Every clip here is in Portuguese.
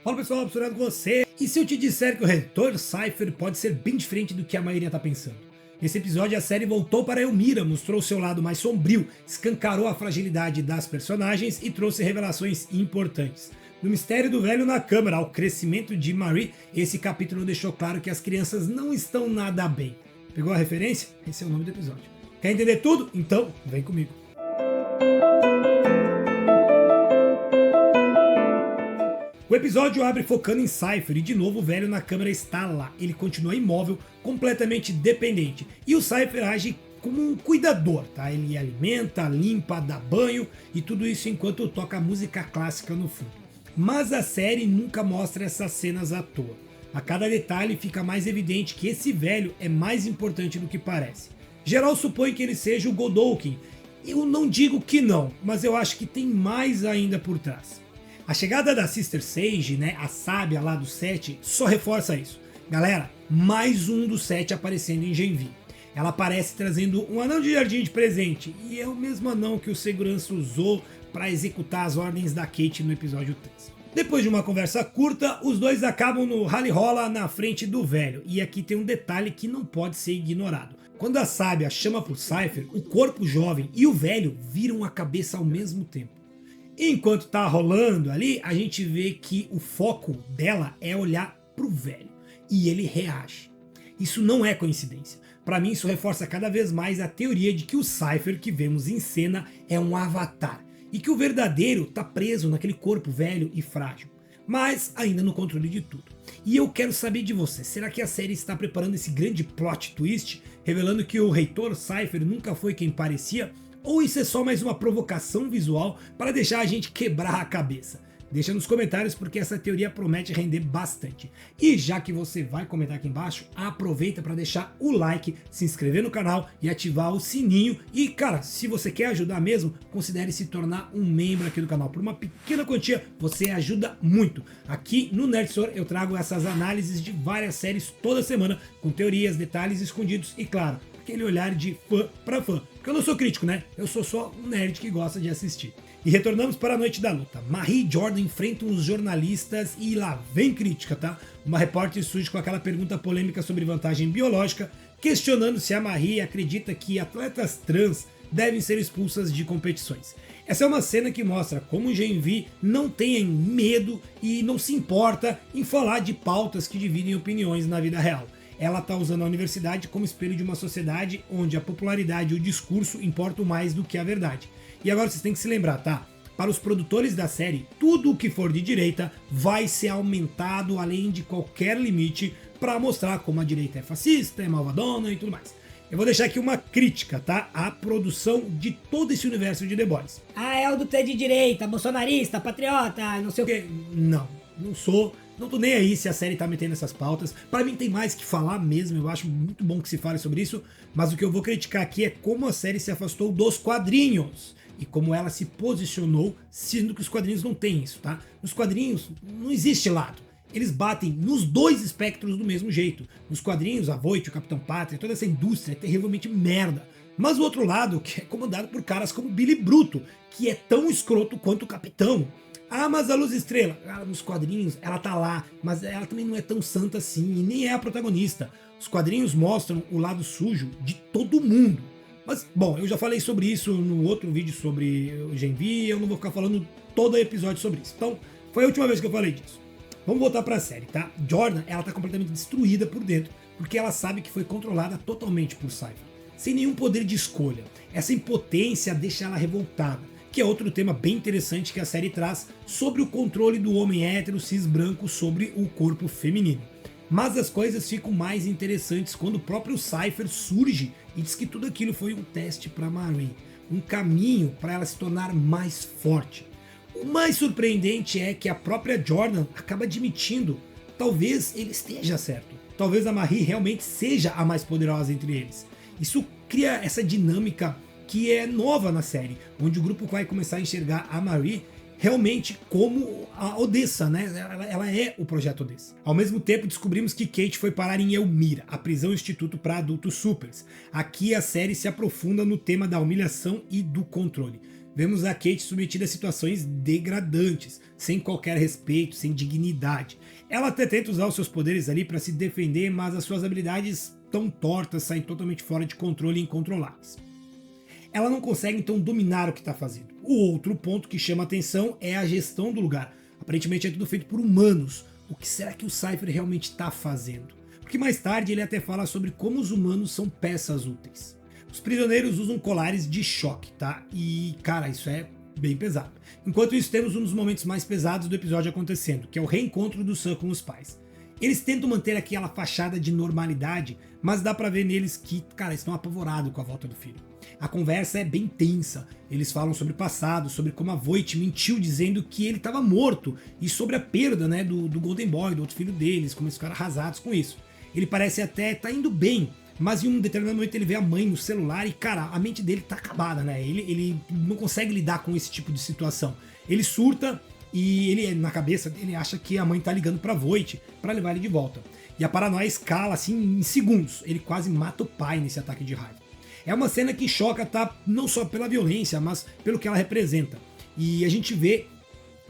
Fala pessoal, absurdo com você. E se eu te disser que o Reitor Seifer pode ser bem diferente do que a maioria tá pensando? Nesse episódio a série voltou para Elmira, mostrou seu lado mais sombrio, escancarou a fragilidade das personagens e trouxe revelações importantes. Do mistério do velho na câmara ao crescimento de Marie, esse capítulo deixou claro que as crianças não estão nada bem. Pegou a referência? Esse é o nome do episódio. Quer entender tudo? Então vem comigo. O episódio abre focando em Seifer e de novo o velho na câmera está lá. Ele continua imóvel, completamente dependente. E o Seifer age como um cuidador, tá? Ele alimenta, limpa, dá banho e tudo isso enquanto toca música clássica no fundo. Mas a série nunca mostra essas cenas à toa. A cada detalhe fica mais evidente que esse velho é mais importante do que parece. Geral supõe que ele seja o Godolkin. Eu não digo que não, mas eu acho que tem mais ainda por trás. A chegada da Sister Sage, né, a sábia lá do 7, só reforça isso. Galera, mais um dos 7 aparecendo em Genvi. Ela aparece trazendo um anão de jardim de presente, e é o mesmo anão que o segurança usou para executar as ordens da Kate no episódio 3. Depois de uma conversa curta, os dois acabam no rally-rola na frente do velho, e aqui tem um detalhe que não pode ser ignorado. Quando a sábia chama por Seifer, o corpo jovem e o velho viram a cabeça ao mesmo tempo. Enquanto tá rolando ali, a gente vê que o foco dela é olhar pro velho. E ele reage. Isso não é coincidência. Para mim isso reforça cada vez mais a teoria de que o Seifer que vemos em cena é um avatar. E que o verdadeiro tá preso naquele corpo velho e frágil. Mas ainda no controle de tudo. E eu quero saber de você, será que a série está preparando esse grande plot twist? Revelando que o Reitor Seifer nunca foi quem parecia? Ou isso é só mais uma provocação visual para deixar a gente quebrar a cabeça? Deixa nos comentários porque essa teoria promete render bastante. E já que você vai comentar aqui embaixo, aproveita para deixar o like, se inscrever no canal e ativar o sininho. E cara, se você quer ajudar mesmo, considere se tornar um membro aqui do canal. Por uma pequena quantia, você ajuda muito. Aqui no Nerdstor eu trago essas análises de várias séries toda semana, com teorias, detalhes escondidos e claro, aquele olhar de fã para fã. Porque eu não sou crítico, né? Eu sou só um nerd que gosta de assistir. E retornamos para a noite da luta. Marie e Jordan enfrentam os jornalistas e lá vem crítica, tá? Uma repórter surge com aquela pergunta polêmica sobre vantagem biológica, questionando se a Marie acredita que atletas trans devem ser expulsas de competições. Essa é uma cena que mostra como Genvi não tem medo e não se importa em falar de pautas que dividem opiniões na vida real. Ela está usando a universidade como espelho de uma sociedade onde a popularidade e o discurso importam mais do que a verdade. E agora vocês têm que se lembrar, tá? Para os produtores da série, tudo o que for de direita vai ser aumentado além de qualquer limite para mostrar como a direita é fascista, é malvadona e tudo mais. Eu vou deixar aqui uma crítica, tá? À produção de todo esse universo de The Boys. Ah, é o do T de direita, bolsonarista, patriota, não sei o que. Não sou. Não tô nem aí se a série tá metendo essas pautas. Para mim tem mais que falar mesmo, eu acho muito bom que se fale sobre isso. Mas o que eu vou criticar aqui é como a série se afastou dos quadrinhos. E como ela se posicionou, sendo que os quadrinhos não têm isso, tá? Nos quadrinhos não existe lado. Eles batem nos dois espectros do mesmo jeito. Nos quadrinhos, a Voight, o Capitão Pátria, toda essa indústria é terrivelmente merda. Mas o outro lado, que é comandado por caras como Billy Bruto, que é tão escroto quanto o Capitão. Ah, mas a Luz Estrela, nos quadrinhos ela tá lá, mas ela também não é tão santa assim e nem é a protagonista. Os quadrinhos mostram o lado sujo de todo mundo. Mas, bom, eu já falei sobre isso no outro vídeo sobre o Genvi, eu não vou ficar falando todo episódio sobre isso. Então, foi a última vez que eu falei disso. Vamos voltar pra série, tá? Jordan, ela tá completamente destruída por dentro, porque ela sabe que foi controlada totalmente por Seifer, sem nenhum poder de escolha. Essa impotência deixa ela revoltada, que é outro tema bem interessante que a série traz sobre o controle do homem hétero cis branco sobre o corpo feminino. Mas as coisas ficam mais interessantes quando o próprio Seifer surge e diz que tudo aquilo foi um teste para Marie, um caminho para ela se tornar mais forte. O mais surpreendente é que a própria Jordan acaba admitindo, talvez ele esteja certo, talvez a Marie realmente seja a mais poderosa entre eles. Isso cria essa dinâmica que é nova na série, onde o grupo vai começar a enxergar a Marie realmente como a Odessa, né? Ela é o projeto Odessa. Ao mesmo tempo, descobrimos que Kate foi parar em Elmira, a prisão instituto para adultos supers. Aqui a série se aprofunda no tema da humilhação e do controle. vemos a Kate submetida a situações degradantes, sem qualquer respeito, sem dignidade. Ela até tenta usar os seus poderes ali para se defender, mas as suas habilidades tão tortas, saem totalmente fora de controle e incontroláveis. Ela não consegue então dominar o que está fazendo. O outro ponto que chama atenção é a gestão do lugar. Aparentemente é tudo feito por humanos. O que será que o Cypher realmente está fazendo? Porque mais tarde ele até fala sobre como os humanos são peças úteis. Os prisioneiros usam colares de choque, tá? E, cara, isso é bem pesado. Enquanto isso, temos um dos momentos mais pesados do episódio acontecendo, que é o reencontro do Sam com os pais. Eles tentam manter aquela fachada de normalidade, mas dá pra ver neles que, cara, estão apavorados com a volta do filho. A conversa é bem tensa. Eles falam sobre o passado, sobre como a Voight mentiu dizendo que ele estava morto e sobre a perda, né, do Golden Boy, do outro filho deles, como eles ficaram arrasados com isso. Ele parece até estar indo bem, mas em um determinado momento ele vê a mãe no celular e, cara, a mente dele tá acabada, né? Ele não consegue lidar com esse tipo de situação. Ele surta e ele, na cabeça dele, acha que a mãe tá ligando pra Voight pra levar ele de volta. E a paranoia escala, assim, em segundos. Ele quase mata o pai nesse ataque de raiva. É uma cena que choca, tá? Não só pela violência, mas pelo que ela representa. E a gente vê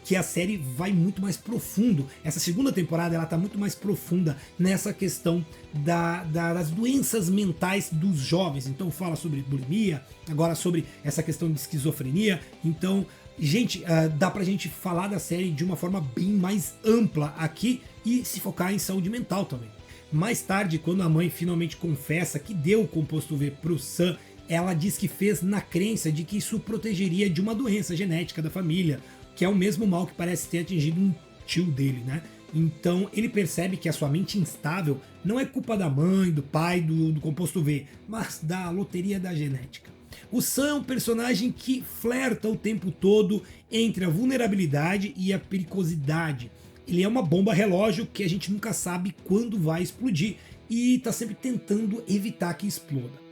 que a série vai muito mais profundo. Essa segunda temporada ela tá muito mais profunda nessa questão das doenças mentais dos jovens. Então fala sobre bulimia, agora sobre essa questão de esquizofrenia. Então, gente, dá pra gente falar da série de uma forma bem mais ampla aqui e se focar em saúde mental também. Mais tarde, quando a mãe finalmente confessa que deu o composto V pro Sam, ela diz que fez na crença de que isso protegeria de uma doença genética da família, que é o mesmo mal que parece ter atingido um tio dele, né? Então ele percebe que a sua mente instável não é culpa da mãe, do pai, do composto V, mas da loteria da genética. O Sam é um personagem que flerta o tempo todo entre a vulnerabilidade e a periculosidade. Ele é uma bomba relógio que a gente nunca sabe quando vai explodir e tá sempre tentando evitar que exploda.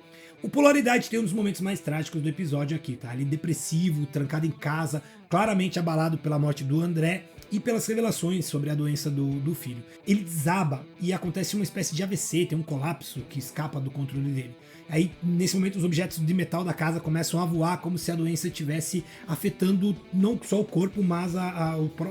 O Polaridade tem um dos momentos mais trágicos do episódio aqui, tá? Ele depressivo, trancado em casa, claramente abalado pela morte do André e pelas revelações sobre a doença do filho. Ele desaba e acontece uma espécie de AVC, tem um colapso que escapa do controle dele. Aí, nesse momento, os objetos de metal da casa começam a voar como se a doença estivesse afetando não só o corpo, mas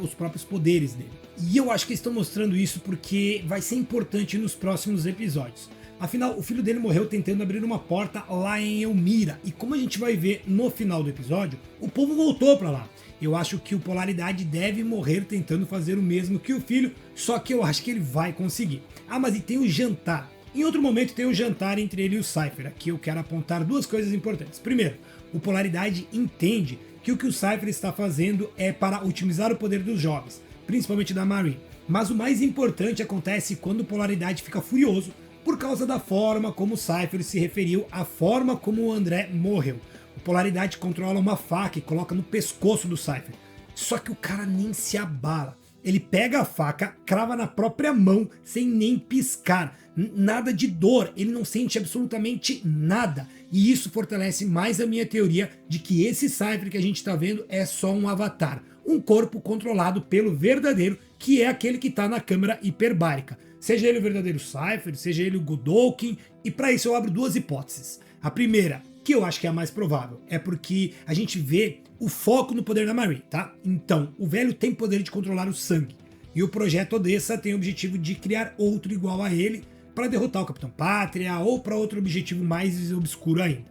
os próprios poderes dele. E eu acho que eles estão mostrando isso porque vai ser importante nos próximos episódios. Afinal, o filho dele morreu tentando abrir uma porta lá em Elmira. E como a gente vai ver no final do episódio, o povo voltou pra lá. Eu acho que o Polaridade deve morrer tentando fazer o mesmo que o filho, só que eu acho que ele vai conseguir. Ah, mas e tem o jantar. Em outro momento tem o jantar entre ele e o Cypher. Aqui eu quero apontar duas coisas importantes. Primeiro, o Polaridade entende que o Cypher está fazendo é para otimizar o poder dos jovens, principalmente da Marie. Mas o mais importante acontece quando o Polaridade fica furioso por causa da forma como o Cypher se referiu à forma como o André morreu. O Polaridade controla uma faca e coloca no pescoço do Cypher. Só que o cara nem se abala. Ele pega a faca, crava na própria mão, sem nem piscar. Nada de dor, ele não sente absolutamente nada. E isso fortalece mais a minha teoria de que esse Cypher que a gente está vendo é só um avatar. Um corpo controlado pelo verdadeiro, que é aquele que está na câmera hiperbárica. Seja ele o verdadeiro Cypher, seja ele o Godolkin, e para isso eu abro duas hipóteses. A primeira, que eu acho que é a mais provável, é porque a gente vê o foco no poder da Marie, tá? Então, o velho tem poder de controlar o sangue, e o projeto Odessa tem o objetivo de criar outro igual a ele para derrotar o Capitão Pátria ou para outro objetivo mais obscuro ainda.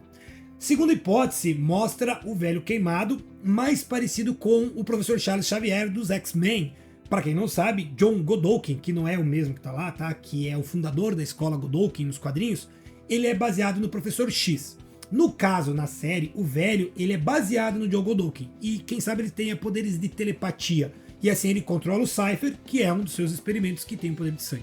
Segunda hipótese mostra o velho queimado mais parecido com o professor Charles Xavier dos X-Men. Para quem não sabe, John Godolkin, que não é o mesmo que tá lá, tá? Que é o fundador da escola Godolkin nos quadrinhos, ele é baseado no Professor X. No caso, na série, o velho, ele é baseado no John Godolkin. E quem sabe ele tenha poderes de telepatia. E assim ele controla o Cypher, que é um dos seus experimentos que tem poder de sangue.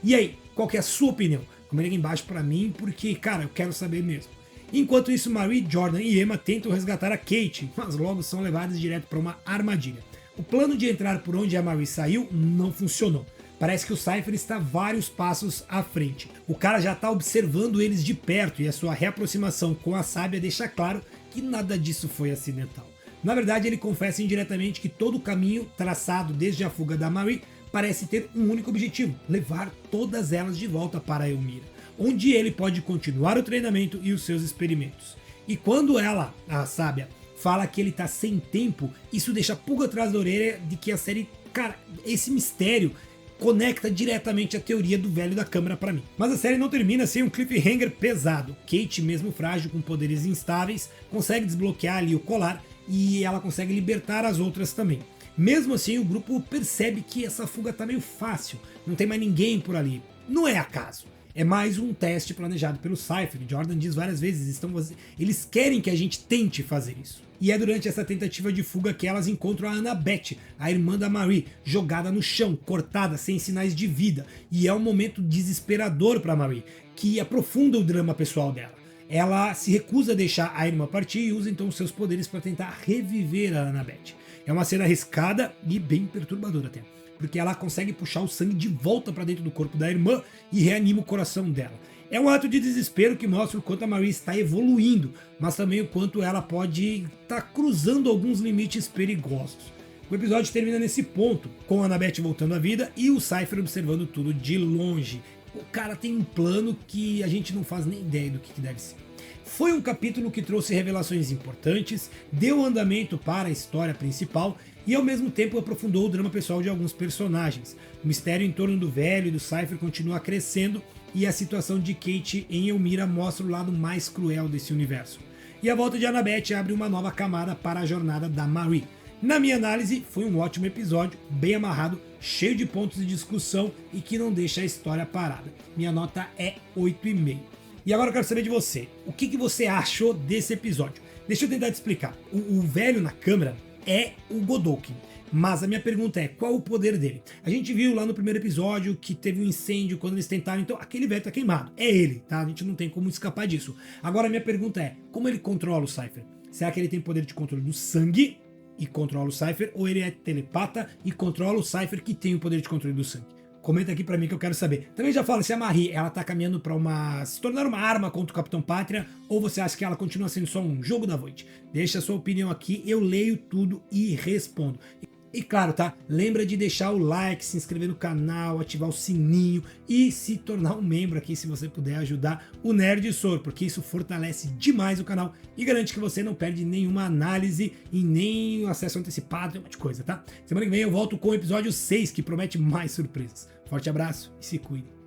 E aí, qual que é a sua opinião? Comenta aqui embaixo pra mim, porque, cara, eu quero saber mesmo. Enquanto isso, Marie, Jordan e Emma tentam resgatar a Kate, mas logo são levadas direto para uma armadilha. O plano de entrar por onde a Marie saiu não funcionou. Parece que o Cypher está vários passos à frente. O cara já está observando eles de perto e a sua reaproximação com a sábia deixa claro que nada disso foi acidental. Na verdade, ele confessa indiretamente que todo o caminho traçado desde a fuga da Marie parece ter um único objetivo: levar todas elas de volta para Elmira, onde ele pode continuar o treinamento e os seus experimentos. E quando ela, a sábia, fala que ele tá sem tempo. Isso deixa pulga atrás da orelha de que a série, cara, esse mistério conecta diretamente a teoria do velho da câmara pra mim. Mas a série não termina sem um cliffhanger pesado. Kate, mesmo frágil com poderes instáveis, consegue desbloquear ali o colar e ela consegue libertar as outras também. Mesmo assim, o grupo percebe que essa fuga tá meio fácil, não tem mais ninguém por ali. Não é acaso. É mais um teste planejado pelo Cypher. Jordan diz várias vezes, eles querem que a gente tente fazer isso. E é durante essa tentativa de fuga que elas encontram a Annabeth, a irmã da Marie, jogada no chão, cortada, sem sinais de vida. E é um momento desesperador para Marie, que aprofunda o drama pessoal dela. Ela se recusa a deixar a irmã partir e usa então os seus poderes para tentar reviver a Annabeth. É uma cena arriscada e bem perturbadora até, porque ela consegue puxar o sangue de volta para dentro do corpo da irmã e reanima o coração dela. É um ato de desespero que mostra o quanto a Marie está evoluindo, mas também o quanto ela pode estar cruzando alguns limites perigosos. O episódio termina nesse ponto, com a Annabeth voltando à vida e o Cypher observando tudo de longe. O cara tem um plano que a gente não faz nem ideia do que deve ser. Foi um capítulo que trouxe revelações importantes, deu andamento para a história principal e ao mesmo tempo aprofundou o drama pessoal de alguns personagens. O mistério em torno do velho e do Cypher continua crescendo e a situação de Kate em Elmira mostra o lado mais cruel desse universo. E a volta de Annabeth abre uma nova camada para a jornada da Marie. Na minha análise, foi um ótimo episódio, bem amarrado, cheio de pontos de discussão e que não deixa a história parada. Minha nota é 8,5. E agora eu quero saber de você, o que você achou desse episódio? Deixa eu tentar te explicar. O velho na câmera é o Godolkin, mas a minha pergunta é, qual o poder dele? A gente viu lá no primeiro episódio que teve um incêndio quando eles tentaram, então aquele velho tá queimado, é ele, tá? A gente não tem como escapar disso. Agora a minha pergunta é, como ele controla o Cypher? Será que ele tem poder de controle do sangue e controla o Cypher, ou ele é telepata e controla o Cypher que tem o poder de controle do sangue? Comenta aqui pra mim que eu quero saber. Também já fala se a Marie, ela tá caminhando pra se tornar uma arma contra o Capitão Pátria, ou você acha que ela continua sendo só um jogo da Void? Deixa a sua opinião aqui, eu leio tudo e respondo. E claro, tá? Lembra de deixar o like, se inscrever no canal, ativar o sininho e se tornar um membro aqui se você puder ajudar o Nerd Sor, porque isso fortalece demais o canal e garante que você não perde nenhuma análise e nem acesso antecipado e um monte de coisa, tá? Semana que vem eu volto com o episódio 6, que promete mais surpresas. Forte abraço e se cuide.